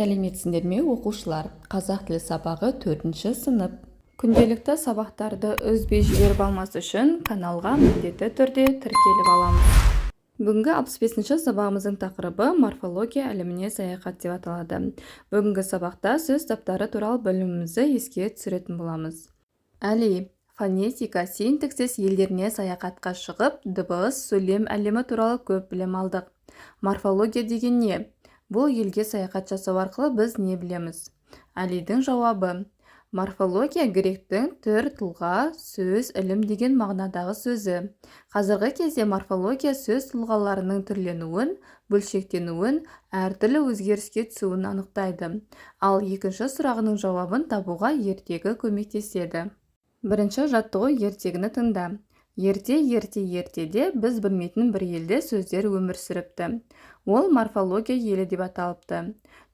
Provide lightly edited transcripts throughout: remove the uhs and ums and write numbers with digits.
Сәлеметсіңдер ме оқушылар? Қазақ тілі сабағы 4-ші сынып. Күнделікті сабақтарды үзбей жіберіп алмас үшін каналға міндетті түрде тіркеліп аламыз. Бүгінгі 65-ші сабағымыздың тақырыбы морфология әлеміне саяхат деп аталады. Бүгінгі сабақта сөз таптары туралы білімімізді еске түсіретін боламыз. Әли, фонетика, синтаксис елдеріне саяхатқа шығып, дыбыс, сөйлем әлемі туралы көп білім алдық. Морфология деген не? Бұл елге саяхат жасау арқылы біз не білеміз? Әлидің жауабы: морфология гректің түр, тұлға, сөз, ілім деген мағынадағы сөзі. Қазіргі кезде морфология сөз тұлғаларының түрленуін, бөлшектенуін, әртүрлі өзгеріске түсуін анықтайды. Ал екінші сұрағының жауабын табуға ертегі көмектеседі. Бірінші жаттығу ертегіні тыңда. Ертеде біз білмейтін бір елде сөздер өмір сүріпті. Ол морфология елі деп аталыпты.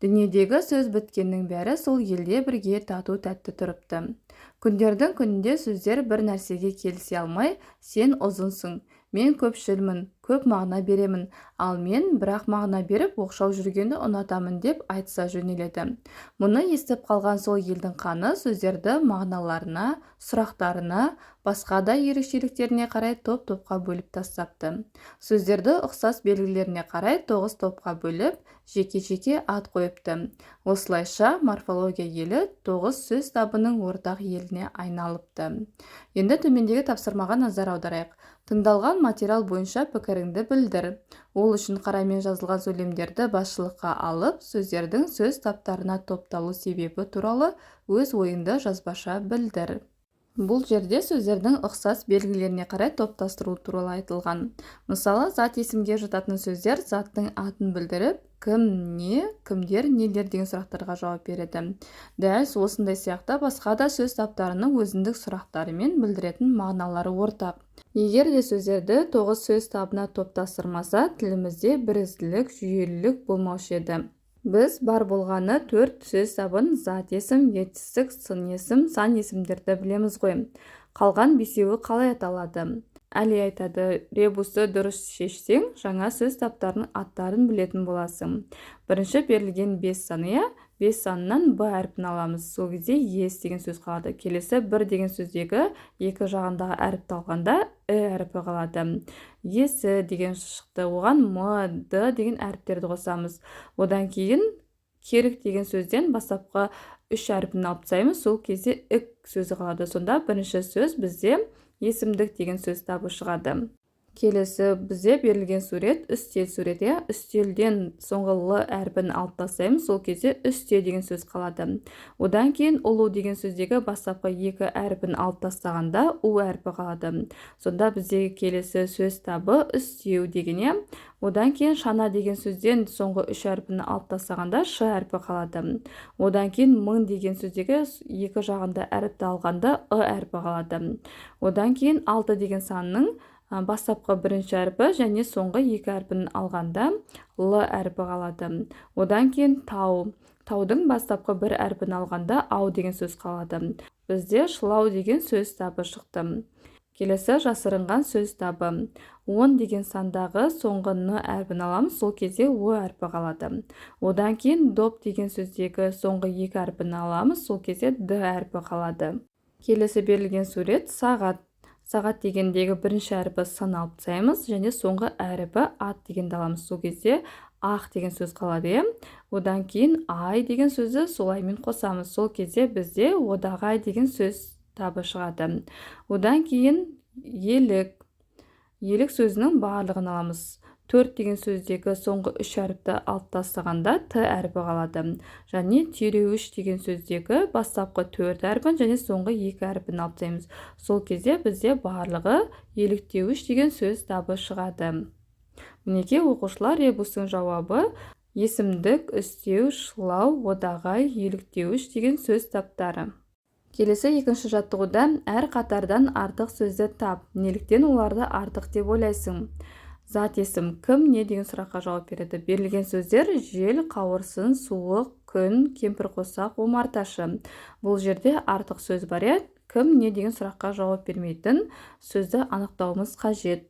Дүниедегі сөз біткеннің бәрі сол елде бірге тату тәтті тұрыпты. Күндердің күнінде сөздер бір нәрсеге келісе алмай, сен ұзынсың, мен көпшілмін, көп мағына беремін, ал мен бірақ мағына беріп оқшау жүргенді ұнатамын деп айтса жөнеледі. Мұны естіп қалған сол елдің қаны сөздерді мағыналарына, сұрақтарына, басқа да ерекшеліктеріне қарай топ-топқа бөліп тастапты. Сөздерді ұқсас белгілеріне қарай 9 топқа бөліп, жеке-жеке ат қойыпты. Осылайша морфология елі 9 сөз табының ортақ еліне айналыпты. Енді төмендегі тапсырмаға назар аударайық. Тыңдалған материал бойынша пікіріңді білдір. Ол үшін қарамен жазылған сөйлемдерді басшылыққа алып, сөздердің сөз таптарына топталу себебі туралы өз ойыңды жазбаша білдір. Бұл жерде сөздердің ұқсас белгілеріне қарай топтастыру туралы айтылған. Мысалы, зат есімге жататын сөздер заттың атын білдіріп, кім, не, кімдер, нелер деген сұрақтарға жауап береді. Дәл осындай сияқты басқа да сөз таптарының өзіндік сұрақтарымен білдіретін мағыналары ортақ. Егер де сөздерді 9 сөз табына топтастырмаса, тілімізде бірізділік, жүйелілік болмаушы еді. Біз бар болғаны 4 сөз табын зат есім, етістік, сын есім, сан есімдерді білеміз ғой. Қалған 5-еуі қалай аталады? Әли айтады, ребусты дұрыс шешсең, жаңа сөз таптарының аттарын білетін боласың. Бірінші берілген 5 саны, 5 санынан Б әрпін аламыз. Сол кезде ес деген сөз қалады. Келесі 1 деген сөздегі екі жағындағы әріпті алғанда әрпі қалады. Есі деген шықты. Оған М, Д деген әріптерді қосамыз. Одан кейін керек деген сөзден бастапқы 3 әрпін алып тастаймыз. Сол кезде үк сөзі қалады. Сонда бірінші сөз бізде есімдік деген сөз табы шығады. Келесі бізде берілген сурет үстел суреті. Үстелден соңғы Л әрпін алып тастаймыз. Сол кезде үсте деген сөз қалады. Одан кейін ұлу деген сөздегі бастапқы 2 әрпін алып тастағанда У әрпі қалады. Сонда біздегі келесі сөз табы үстеу дегене. Одан кейін шана деген сөзден соңғы 3 әрпін алып тастағанда Ш әрпі қалады. Одан кейін мың деген сөздегі екі жағында әріпті алғанда әрпі қалады. Одан кейін 6 деген санның бастапқы бірінші әрпі және соңғы 2 әрпін алғанда Л әрпі қалады. Одан кейін тау. Таудың бастапқы 1 әрпін алғанда ау деген сөз қалады. Бізде шылау деген сөз табы шықты. Келесі жасырынған сөз табы. 10 деген сандағы соңғы Н әрпін аламыз, сол кезде О әрпі қалады. Одан кейін доп деген сөздегі соңғы 2 әрпін аламыз, сол кезде Д әрпі қалады. Келесі берілген сурет сағат. Сағат дегендегі бірінші әрпі сын алып тастаймыз және соңғы әрпі ат дегенді аламыз. Сол кезде ақ деген сөз қалады. Одан кейін ай деген сөзді солаймен қосамыз. Сол кезде бізде одағай деген сөз табы шығады. Одан кейін елік. Елік сөзінің барлығын аламыз. 4 деген сөздегі соңғы 3 әріпті алып тастағанда Т әрпі қалады. Және тереуіш деген сөздегі бастапқы 4 әрпін және соңғы 2 әрпін алып тастаймыз. Сол кезде бізде барлығы еліктеуіш деген сөз табы шығады. Мінеке оқушылар, ребустың жауабы есімдік, үстеу, шылау, одағай, еліктеуіш деген сөз таптары. Келесі екінші жаттығуда әр қатардан артық сөзді тап. Неліктен оларды артық деп ойлайсың? Зат есім кім, не деген сұраққа жауап береді. Берілген сөздер жел, қауырсын, суық, күн, кемпір қосақ, омарташы. Бұл жерде артық сөз бар. Кім, не деген сұраққа жауап бермейтін сөзді анықтауымыз қажет.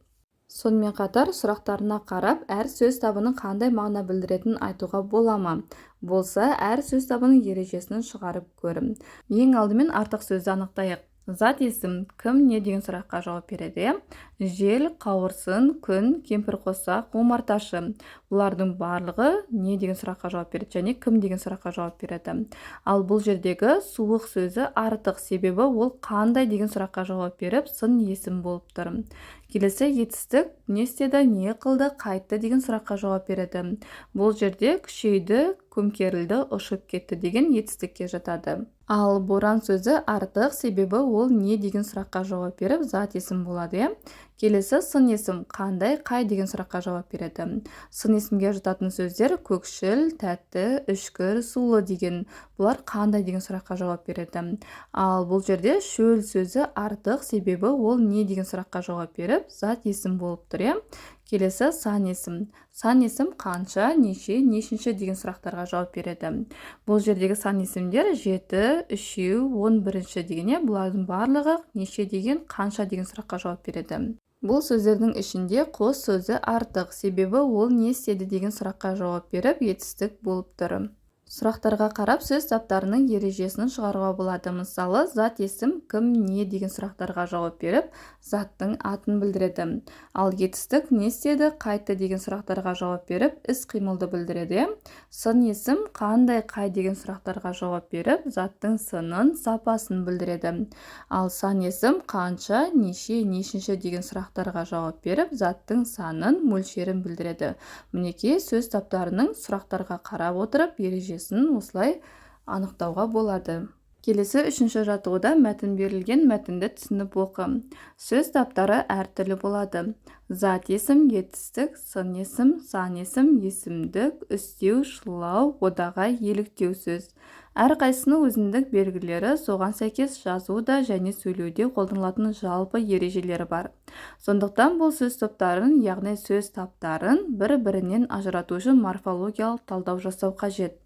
Сонымен қатар сұрақтарына қарап, әр сөз табының қандай мағына білдіретінін айтуға бола ма? Болса, әр сөз табының ережесін шығарып көрім. Ең алдымен артық сөзді анықтайық. Зат есім кім не деген сұраққа жауап береді? Жел, қауырсын, күн, кемпірқосақ, омарташы. Бұлардың барлығы не деген сұраққа жауап береді және кім деген сұраққа жауап береді. Ал бұл жердегі суық сөзі артық, себебі ол қандай деген сұраққа жауап беріп, сын есім болып тұр. Келесі етістік не істеді, не қылды, қайтты деген сұраққа жауап береді. Бұл жерде күшейді, көмкерілді, ұшып кетті деген етістікке жатады. Ал боран сөзі артық, себебі ол не деген сұраққа жауап беріп, зат есім болады. Келесі сын есім қандай, қай деген сұраққа жауап береді. Сын есімге жататын сөздер көкшіл, тәтті, үшкір, сулы деген. Бұлар қандай деген сұраққа жауап береді. Ал бұл жерде шөл сөзі артық, себебі ол не деген сұраққа жауап беріп, зат есім болып тұр. Келесі сан есім. Сан есім қанша, неше, нешінші деген сұрақтарға жауап береді. Бұл жердегі сан есімдер 7, 3, 11 деген. Бұлардың барлығы неше деген, қанша деген сұраққа жауап береді. Бұл сөздердің ішінде қос сөзі артық, себебі ол не істеді деген сұраққа жауап беріп, етістік болып тұр. Сұрақтарға қарап сөз таптарының ережесін шығаруға болады. Мысалы, зат есім кім не деген сұрақтарға жауап беріп, заттың атын білдіреді. Ал етістік не істеді, қайтты деген сұрақтарға жауап беріп, іс қимылды білдіреді. Сын есім қандай, қай деген сұрақтарға жауап беріп, заттың сынын, сапасын білдіреді. Ал сан есім қанша, неше, нешінші деген сұрақтарға жауап беріп, заттың санын, мөлшерін білдіреді. Мінекей сөз таптарының сұрақтарға қарап отырып, ережесін осылай анықтауға болады. Келесі үшінші жаттығуда мәтін берілген, мәтінді түсініп оқы. Сөз таптары әртүрлі болады. Зат есім, етістік, сын есім, сан есім, есімдік, үстеу, шылау, одағай, еліктеу сөз. Әрқайсының өзіндік белгілері, соған сәйкес жазуда және сөйлеуде қолданылатын жалпы ережелері бар. Сондықтан бұл сөз топтарын, яғни сөз таптарын бір-бірінен ажырату үшін морфологиялық талдау жасау қажет.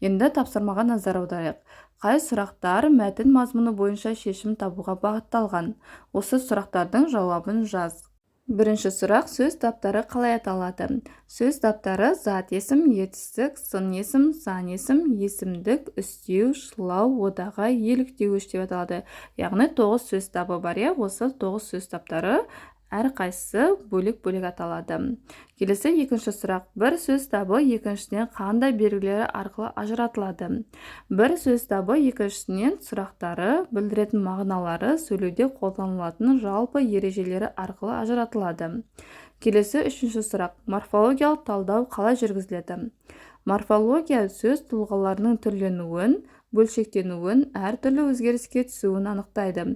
Енді тапсырмаға назар аударайық. Қай сұрақтар мәтін мазмұны бойынша шешім табуға бағытталған? Осы сұрақтардың жауабын жаз. Бірінші сұрақ, сөз таптары қалай аталады? Сөз таптары зат есім, етістік, сын есім, сан есім, есімдік, үстеу, шылау, одағай, еліктеуіш деп аталады. Яғни 9 сөз табы бар. Осы 9 сөз таптары әрқайсысы бөлек-бөлек аталады. Келесі екінші сұрақ. Бір сөз табы екіншісінен қандай белгілері арқылы ажыратылады? Бір сөз табы екіншісінен сұрақтары, білдіретін мағыналары, сөйлеуде қолданылатын жалпы ережелері арқылы ажыратылады. Келесі үшінші сұрақ. Морфологиялық талдау қалай жүргізіледі? Морфология сөз тұлғаларының түрленуін, бөлшектенуін, әртүрлі өзгеріске түсуін анықтайды.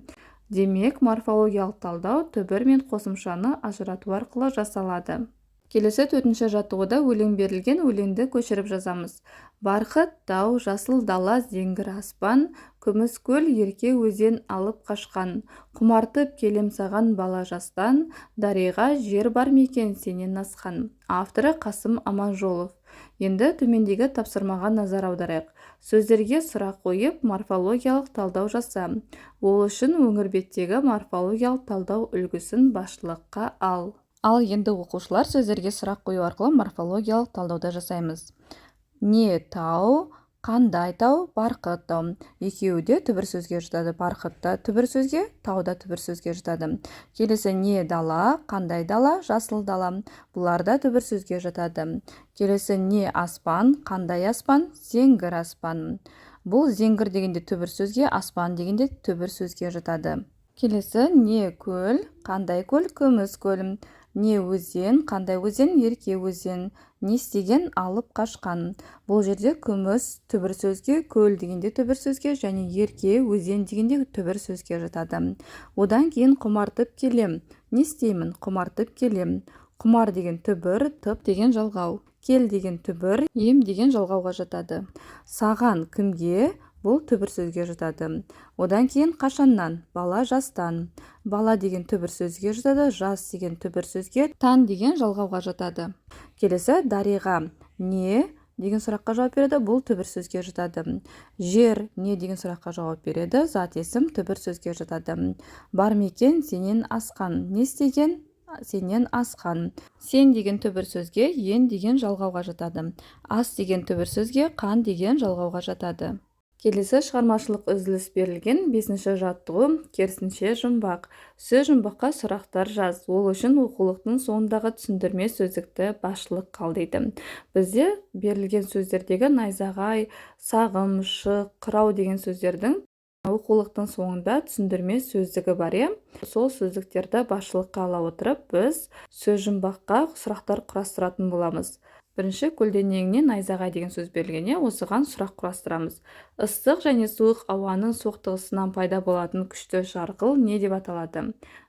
Демек, морфологиялық талдау түбір мен қосымшаны ажырату арқылы жасалады. Келесі төртінші жаттығуда өлең берілген, өлеңді көшіріп жазамыз. Барқыт тау, жасыл дала, зеңгір аспан, күміс көл, ерке өзен алып қашқан. Құмартып келем саған бала жастан, дариға жер бар мекен сенен асқан. Авторы Қасым Аманжолов. Енді төмендегі тапсырмаға назар аударайық. Сөздерге сұрақ қойып, морфологиялық талдау жаса. Ол үшін өңір беттегі морфологиялық талдау үлгісін басшылыққа ал. Ал енді оқушылар сөздерге сұрақ қою арқылы морфологиялық талдауды жасаймыз. Не тау, қандай тау, барқыт тау. Екеуі де түбір сөзге жатады. Барқыт та түбір сөзге, тау да түбір сөзге жатады. Келесі не дала, қандай дала, жасыл дала. Бұлар да түбір сөзге жатады. Келесі не аспан, қандай аспан, зеңгір аспан. Бұл зеңгір дегенде түбір сөзге, аспан дегенде түбір сөзге жатады. Келесі не көл, қандай көл, күміс көл. Не өзен, қандай өзен, ерке өзен. Не істеген, алып қашқан. Бұл жерде күміс түбір сөзге, көл дегенде түбір сөзге және ерке өзен дегенде түбір сөзге жатады. Одан кейін құмартып келем. Не істеймін? Құмартып келем. Құмар деген түбір, тып деген жалғау. Кел деген түбір, ем деген жалғауға жатады. Саған, кімге? Бұл түбір сөзге жатады. Одан кейін қашаннан, бала жастан. Бала деген түбір сөзге жатады, жас деген түбір сөзге, тан деген жалғауға жатады. Келесі дариға. Не деген сұраққа жауап береді, бұл түбір сөзге жатады. Жер не деген сұраққа жауап береді, зат есім түбір сөзге жатады. Бар мекен сенен асқан. Не істеген? сенен асқан. Сен деген түбір сөзге ен деген жалғауға жатады. Ас деген түбір сөзге қан деген жалғауға жатады. Келесі шығармашылық үзіліс берілген 5-ші жаттығу керісінше жұмбақ. Сөз жұмбаққа сұрақтар жаз. Ол үшін оқулықтың соңындағы түсіндірме сөздікті басшылық қал дейді. Бізде берілген сөздердегі найзағай, сағым, шық, қырау деген сөздердің оқулықтың соңында түсіндірме сөздігі бар. Сол сөздіктерді басшылыққа ала отырып, біз сөз жұмбаққа сұрақтар құрастыратын боламыз. Бірінші көлденеңінен найзағай деген сөз берілген, осыған сұрақ құрастырамыз. Ыстық және суық ауаның соқтығысынан пайда болатын күшті жарқыл не деп аталады?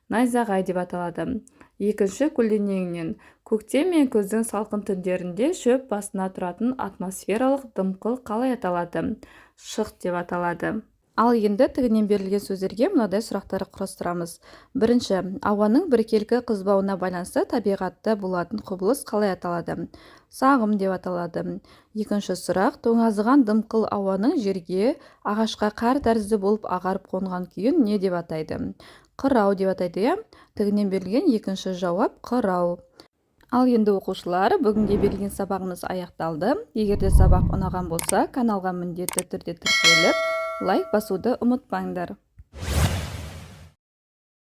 Найзағай деп аталады. Екінші көлденеңінен көктем мен күздің салқын түндерінде шөп басына тұратын атмосфералық дымқыл қалай аталады? Шық деп аталады. Ал енді тігінен берілген сөздерге мынадай сұрақтар құрастырамыз. Бірінші, ауаның біркелкі қызбауына байланысты табиғатта болатын құбылыс қалай аталады? Сағым деп аталады. Екінші сұрақ, тоңазыған дымқыл ауаның жерге, ағашқа қар тәрізді болып ағарып қонған күйін не деп атайды? Қырау деп атайды. Тігінен берілген екінші жауап қырау. Ал енді оқушылар, бүгінге берілген сабағымыз аяқталды. Егер де сабақ ұнаған болса, каналға міндетті түрде тіркеліп, лайк басуды ұмытпаңдар.